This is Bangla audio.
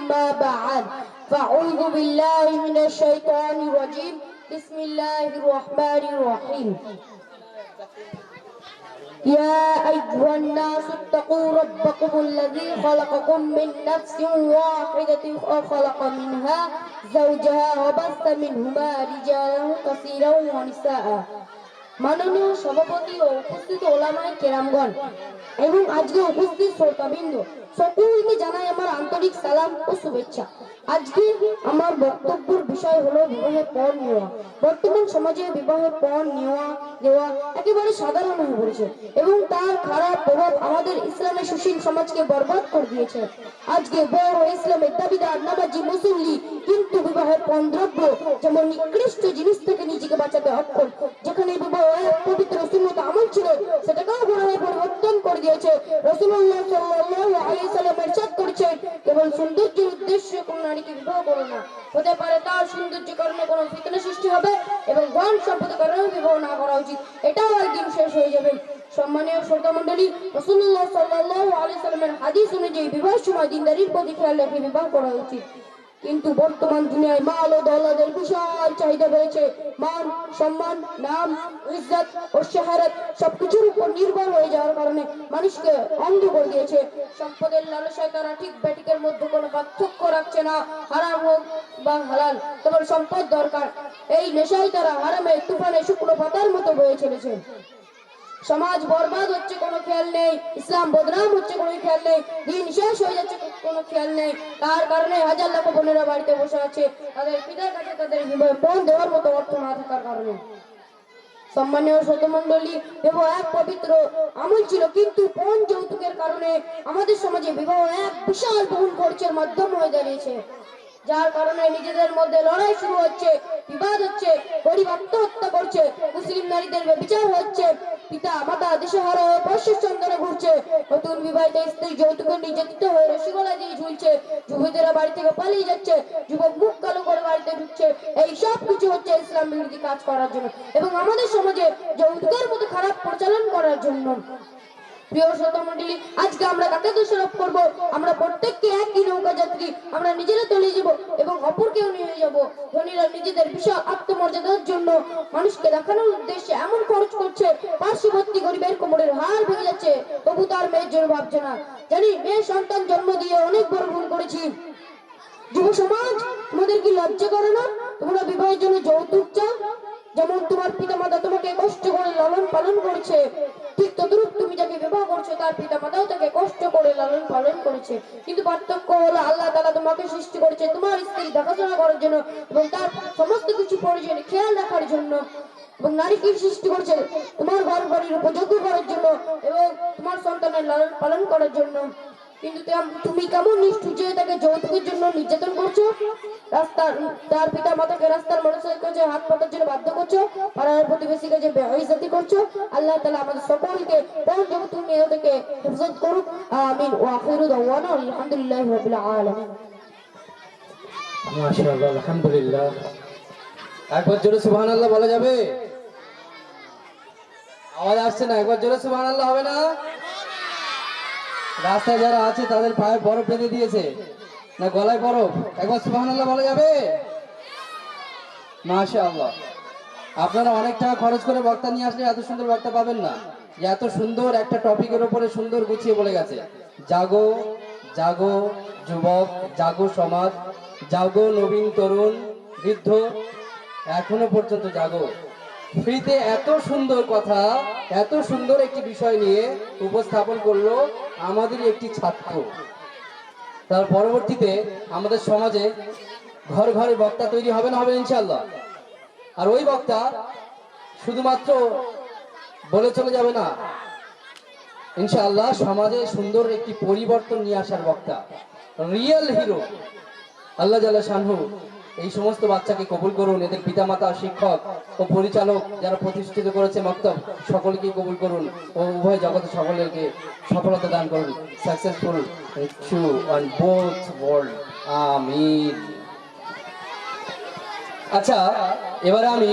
أما بعد فأعوذ بالله من الشيطان الرجيم بسم الله الرحمن الرحيم يا أيها الناس اتقوا ربكم الذي خلقكم من نفس واحدة وخلق منها زوجها وبث منهما رجالا كثيرا ونساء মাননীয় সভাপতি ও উপস্থিত ওলামায়ে কেরামগণ এবং আজকে উপস্থিত শ্রোতাবৃন্দ সকলকে জানাই আমার আন্তরিক সালাম ও শুভেচ্ছা। আজকে আমার বক্তব্যের বিষয় হলো বিবাহের পণ নেওয়া। বর্তমান সমাজে বিবাহের পণ দেওয়া একেবারে সাধারণ হয়ে পড়েছে এবং তার খারাপ প্রভাব আমাদের ইসলামের সুশীল সমাজকে বরবাদ করে দিয়েছে। আজকে বড় ইসলামের দাবিদার নামাজি মুসল্লি কিন্তু বিবাহের পণ দ্রব্য যেমন নিকৃষ্ট জিনিস থেকে নিজেকে বাঁচাতে অক্ষম। যেখানে বিবাহ এক পবিত্র সুন্নত আমল ছিল সেটাকেও বড়ভাবে পরিবর্তন করে দিয়েছে। রাসূলুল্লাহ সাল্লাল্লাহু আলাইহি সাল্লাম ইরশাদ করেছেন, কেবল সৌন্দর্যের উদ্দেশ্যে কোন নারীকে বিবাহ করো না, হতে পারে তার সৌন্দর্য কারণে কোনো ফিতনা সৃষ্টি হবে এবং ধন সম্পদের কারণে বিবাহ না করা উচিত, এটাও একদিন শেষ হয়ে যাবে। সম্মানীয় শ্রোতা মণ্ডলী, রাসূলুল্লাহ সাল্লাল্লাহু আলাইহি সাল্লামের হাদিস অনুযায়ী বিবাহের সময় দিনদারির প্রতি খেয়াল রেখে বিবাহ করা উচিত। কিন্তু বর্তমান দুনিয়ায় মাল ও দৌলতের বিশাল চাহিদা রয়েছে। মান, সম্মান, নাম, ইজ্জত ও শাহরত সবকিছুর উপর নির্ভর হয়ে যাওয়ার কারণে মানুষকে অন্ধ করে দিয়েছে। সম্পদের লালসায় তারা ঠিক ব্যাটিকের মধ্যে কোনো পার্থক্য রাখছে না, হারাম হোক বা হালাল, কেবল সম্পদ দরকার। এই নেশায় তারা হারামে তুফানে শুকনো পাতার মতো বয়ে চলেছে। সমাজ বরবাদ হচ্ছে কোনো খেয়াল নেই, ইসলাম বদনাম হচ্ছে কোনো খেয়াল নেই, দিন শেষ হয়ে যাচ্ছে কোনো খেয়াল নেই। তার কারণে হাজার লাখ বোনেরা বাড়িতে বসে আছে তাদের পিতার কাছে তাদের পণ দেওয়ার মতো অর্থ না থাকার কারণে। সম্মানীয় শ্রোতমণ্ডলী, বিবাহ এক পবিত্র আমল ছিল কিন্তু পণ যৌতুকের কারণে আমাদের সমাজে বিবাহ এক বিশাল বহুল খরচের মাধ্যম হয়ে দাঁড়িয়েছে, যার কারণে নিজেদের মধ্যে লড়াই শুরু হচ্ছে, বিবাদ হচ্ছে, গরিব আত্মহত্যা করছে, মুসলিম নারীদের ব্যভিচার হচ্ছে, পিতা মাতা দিশেহারা হয়ে পশ্চিম চন্দনে ঘুরছে, নতুন বিবাহিত স্ত্রী যৌতুকে নির্যাতিত হয়ে রসগোল্লা দিয়ে ঝুলছে, যুবতীরা বাড়ি থেকে পালিয়ে যাচ্ছে, যুবক মুখ কালো করে বাড়িতে ঢুকছে। এই সব কিছু হচ্ছে ইসলাম বিরোধী কাজ করার জন্য এবং আমাদের সমাজে যৌতুকের মতো খারাপ প্রচলন করার জন্য। প্রিয় শ্রোতামণ্ডলী, আজকে আমরা কাকে দোষারোপ করব? আমরা প্রত্যেককে একই নৌকা যাত্রী। আমরা নিজেরা তলিয়ে যাব এবং অপরকেও নিয়ে যাব। ধনীরা নিজেদের বিশাল আত্মমর্যাদার জন্য মানুষকে দেখানোর উদ্দেশ্যে এমন খরচ করছে, পার্শ্ববর্তী গরিবের কোমরের হাড় ভেঙে যাচ্ছে, তবু তার মেয়ের জন্য ভাবছে না। জানি মেয়ে সন্তান জন্ম দিয়ে অনেক বড় ভুল করেছি। যুব সমাজ, তোমাদের কি লজ্জা করে না? তোমরা বিবাহের জন্য যৌতুক চাও। যেমন তোমার পিতা মাতা তোমাকে কষ্ট করে লালন পালন করেছে, ঠিক তদ্রূপ তুমি যাকে বিবাহ করছো তার পিতা মাতাও তাকে কষ্ট করে লালন পালন করেছে। কিন্তু পার্থক্য হলো আল্লাহ তাআলা তোমাকে সৃষ্টি করেছে তোমার স্ত্রী দেখাশোনা করার জন্য এবং তার সমস্ত কিছু প্রয়োজনে খেয়াল রাখার জন্য, এবং নারীকে সৃষ্টি করেছে তোমার ঘর বাড়ির উপযোগ্য করার জন্য এবং তোমার সন্তানের লালন পালন করার জন্য। কিন্তু তুমি কেমন নিষ্ঠুর যে তাকে যৌতুকের জন্য নির্যাতন করছো, তার পিতা মাতাকে রাস্তার মানুষের কাছে হাত পাতার জন্য বাধ্য করছো, পাড়ার প্রতিবেশীকে যে বেইজ্জতি করছো। আল্লাহ তাআলা আমাদের সকলকে পণ যৌতুক নিয়ে থেকে হেফাজত করুক, আমিন। ওয়া আখিরু দাওয়ানা আলহামদুলিল্লাহি রাব্বিল আলামিন। মাশাআল্লাহ, আলহামদুলিল্লাহ। একবার জোরে সুবহানাল্লাহ বলা যাবে? আওয়াজ আসছে না, একবার জোরে সুবহানাল্লাহ হবে না? রাস্তায় যারা আছে তাদের পায়ে বরফ বেঁধে দিয়েছে না গলায় বরফ? একবার সুবহানাল্লাহ বলা যাবে? মাশাআল্লাহ। আপনারা অনেক টাকা খরচ করে বক্তা নিয়ে আসলে এত সুন্দর বক্তা পাবেন না, যে এত সুন্দর একটা টপিকের উপরে সুন্দর গুছিয়ে বলে গেছে। জাগো জাগো যুবক, জাগো সমাজ, জাগো নবীন তরুণ বৃদ্ধ, এখনো পর্যন্ত জাগো। ফ্রিতে এত সুন্দর কথা, এত সুন্দর একটি বিষয় নিয়ে উপস্থাপন করলো আমাদের একটি ছাত্র। তার পরবর্তীতে আমাদের সমাজে ঘর ঘরে বক্তা তৈরি হবে না হবে ইনশাআল্লাহ। আর ওই বক্তা শুধুমাত্র বলে চলে যাবে না, ইনশাআল্লাহ সমাজে সুন্দর একটি পরিবর্তন নিয়ে আসার বক্তা, রিয়েল হিরো। আল্লাহ জাল্লা শানহু এই সমস্ত বাচ্চাকে কবুল করুন, এদের পিতামাতা, শিক্ষক ও পরিচালক যারা প্রতিষ্ঠিত করেছে মক্তব সকলকে কবুল করুন ও উভয় জগতে সকলকে সফলতা দান করুন। সাকসেসফুল অন বোথ ওয়ার্ল্ড, আমিন। আচ্ছা, এবারে আমি